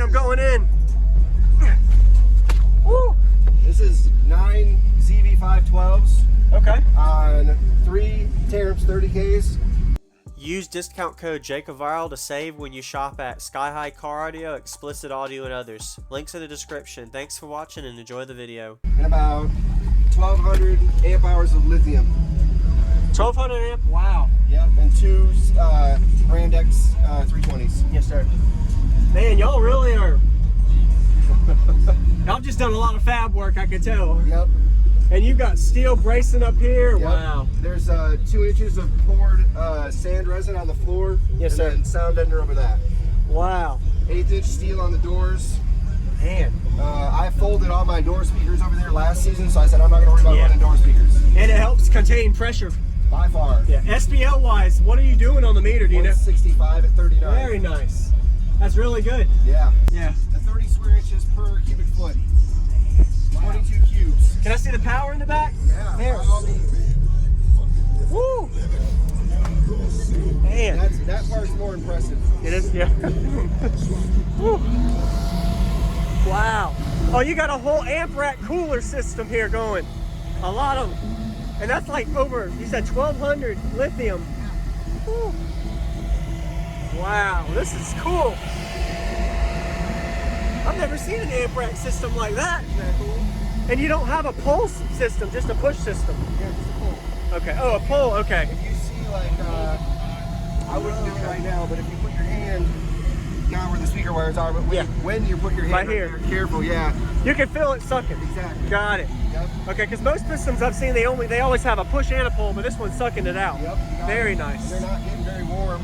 I'm going in. Woo. This is 9 Zv512s. Okay. On 3 Taramps 30Ks. Use discount code JacobViral to save when you shop at Sky High Car Audio, Xplicit Audio, and others. Links in the description. Thanks for watching and enjoy the video. And about 1,200 amp hours of lithium. 1,200 amp? Wow. Yep, and 2 Brand X 320s. Yes, sir. Man, y'all really are. Y'all just done a lot of fab work, I can tell. Yep. And you've got steel bracing up here. Yep. Wow. There's 2 inches of poured sand resin on the floor. Yes, and sir. Then sound ender over that. Wow. 1/8 inch steel on the doors. Man. I folded all my door speakers over there last season, so I said I'm not going to worry about running door speakers. And it helps contain pressure. By far. Yeah. SPL wise, what are you doing on the meter? Do you know? 165 at 39. Very nice. That's really good. Yeah. Yeah. The 30 square inches per cubic foot. 22 cubes. Can I see the power in the back? Yeah. There. Woo! Man. That part's more impressive. It is, yeah. Woo. Wow. Oh, you got a whole amp rack cooler system here going. A lot of them. And that's like over, you said 1,200 lithium. Woo. Wow, this is cool. I've never seen an amp rack system like that. Isn't that cool? And you don't have a pulse system, just a push system. Yeah, just a pull. Okay, oh, a pull, okay. If you see like, I wouldn't do it right now, but if you put your hand not where the speaker wires are, but when you put your hand right here, careful, yeah. You can feel it sucking. Exactly. Got it. Yep. Okay, because most systems I've seen, they always have a push and a pull, but this one's sucking it out. Yep. Very nice. They're not getting very warm.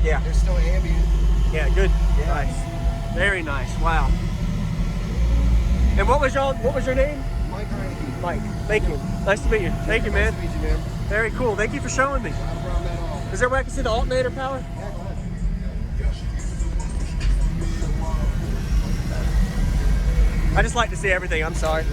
Yeah. They're still ambient. Yeah, good. Yeah. Nice. Very nice. Wow. And what was your name? Mike Heineke. Mike. Thank you. Nice to meet you. Thank you, man. Nice to meet you, man. Very cool. Thank you for showing me. Not a problem at all. Is there a way I can see the alternator power? Yeah, go ahead. I just like to see everything. I'm sorry. I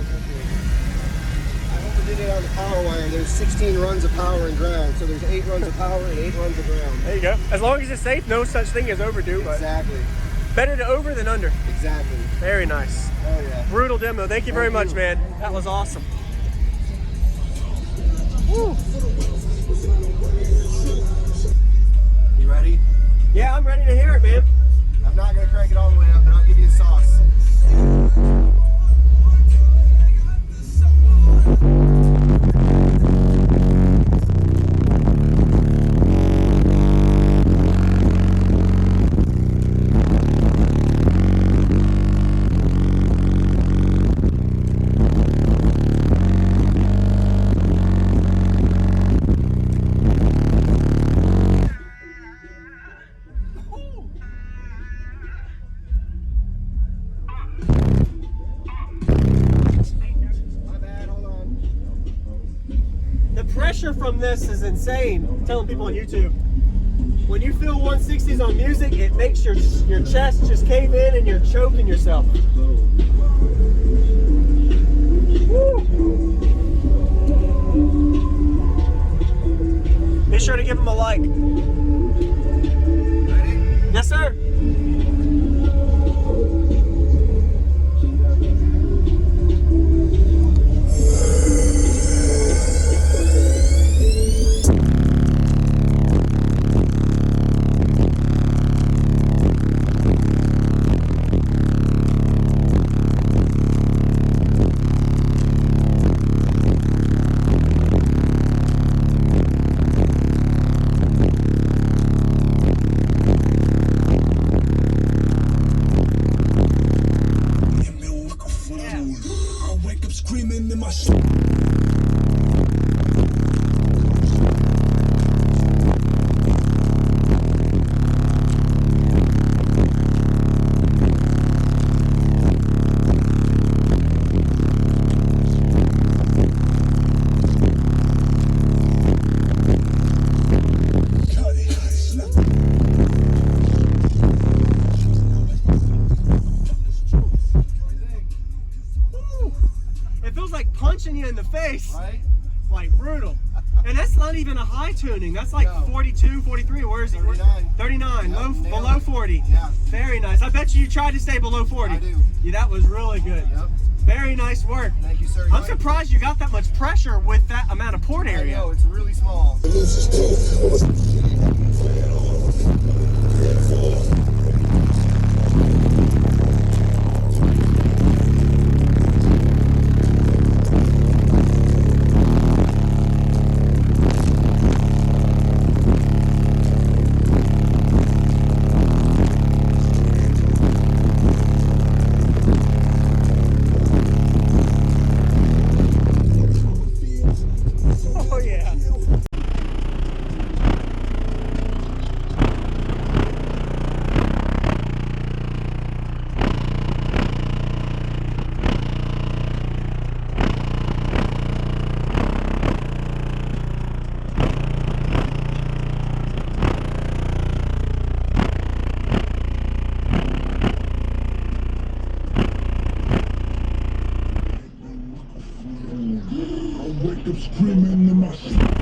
overdid it on the power wire. There's 16 runs of power and ground, so there's 8 runs of power and 8 runs of ground. There you go. As long as it's safe, no such thing as overdue. Exactly. But better to over than under. Exactly. Very nice. Oh yeah. Brutal demo. Thank you very much, man. That was awesome. Woo. You ready? Yeah, I'm ready to hear it, man. I'm not going to crank it all the way up, but I'll give you a sauce. From this is insane. I'm telling people on YouTube, when you feel 160s on music, it makes your chest just cave in and you're choking yourself. Woo. Be sure to give them a like. Ready? Yes, sir. Screaming in my It feels like punching you in the face. Right? Like brutal. And that's not even a high tuning. That's like 42, 43. Where is it? 39. 39. Yep, Below 40. Yeah. Very nice. I bet you tried to stay below 40. I do. Yeah, that was really good. Yep. Very nice work. Thank you, sir. I'm surprised you got that much pressure with that amount of port area. I know, it's really small. Oh yeah. Wake up screaming in my sleep.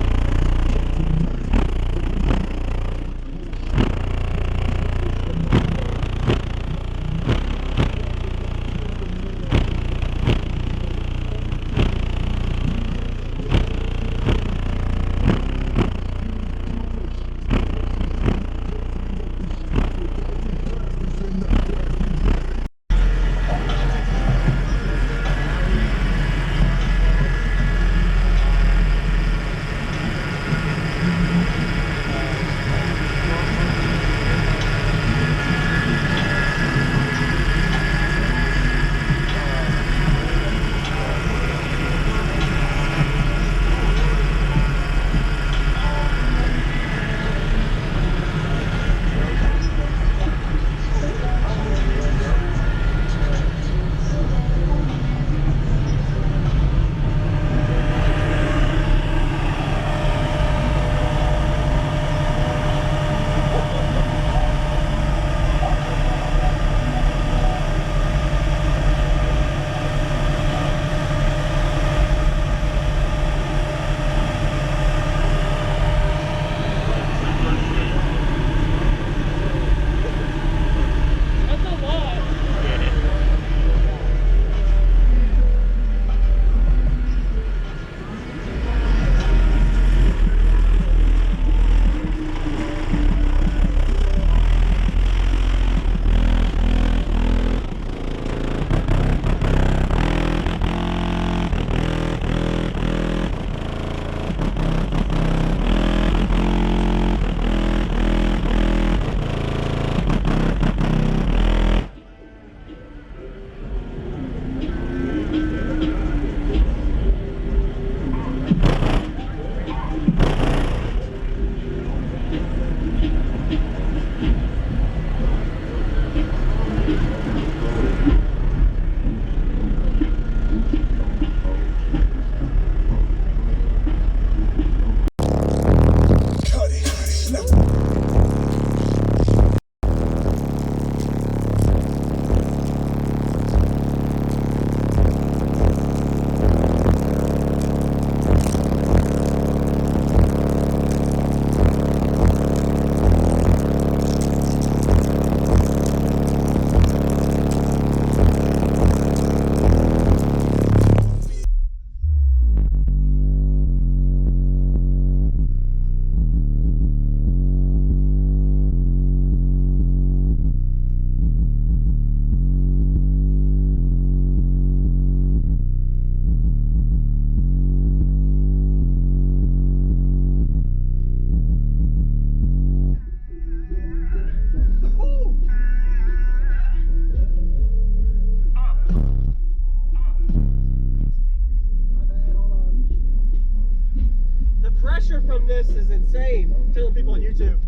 from this is insane. I'm telling people on YouTube.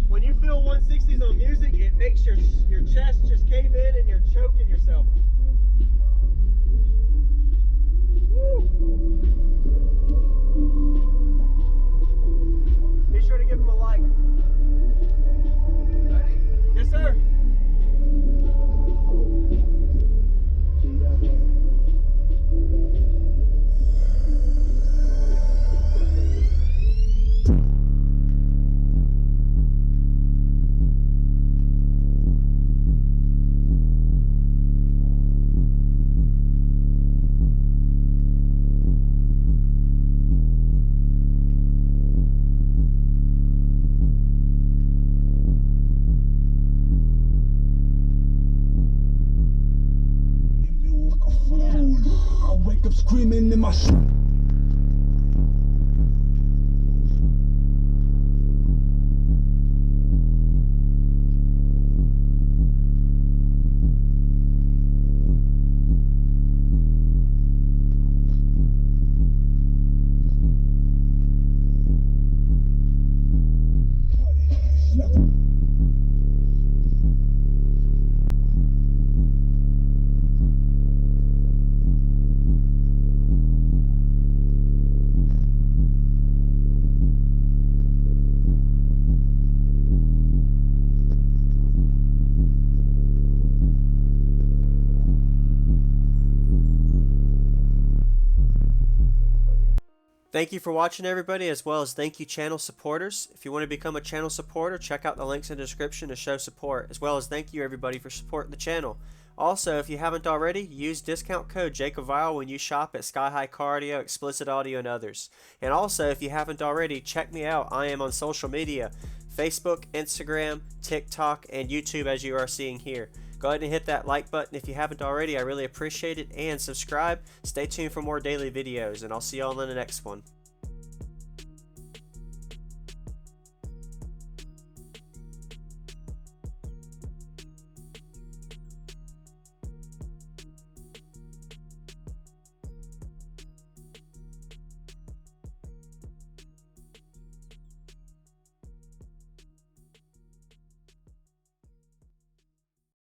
When you feel 160s on music, it makes your chest just cave in and you're choking yourself. Woo. Be sure to give them a like. Ready? Yes, sir. Jacob screaming in my sleep. Thank you for watching, everybody, as well as thank you channel supporters. If you want to become a channel supporter, check out the links in the description to show support, as well as thank you everybody for supporting the channel. Also, if you haven't already, use discount code JacobViral when you shop at Sky High Car Audio, Xplicit Audio, and others. And also, if you haven't already, check me out. I am on social media, Facebook, Instagram, TikTok, and YouTube, as you are seeing here. Go ahead and hit that like button if you haven't already. I really appreciate it. And subscribe. Stay tuned for more daily videos, and I'll see y'all in the next one.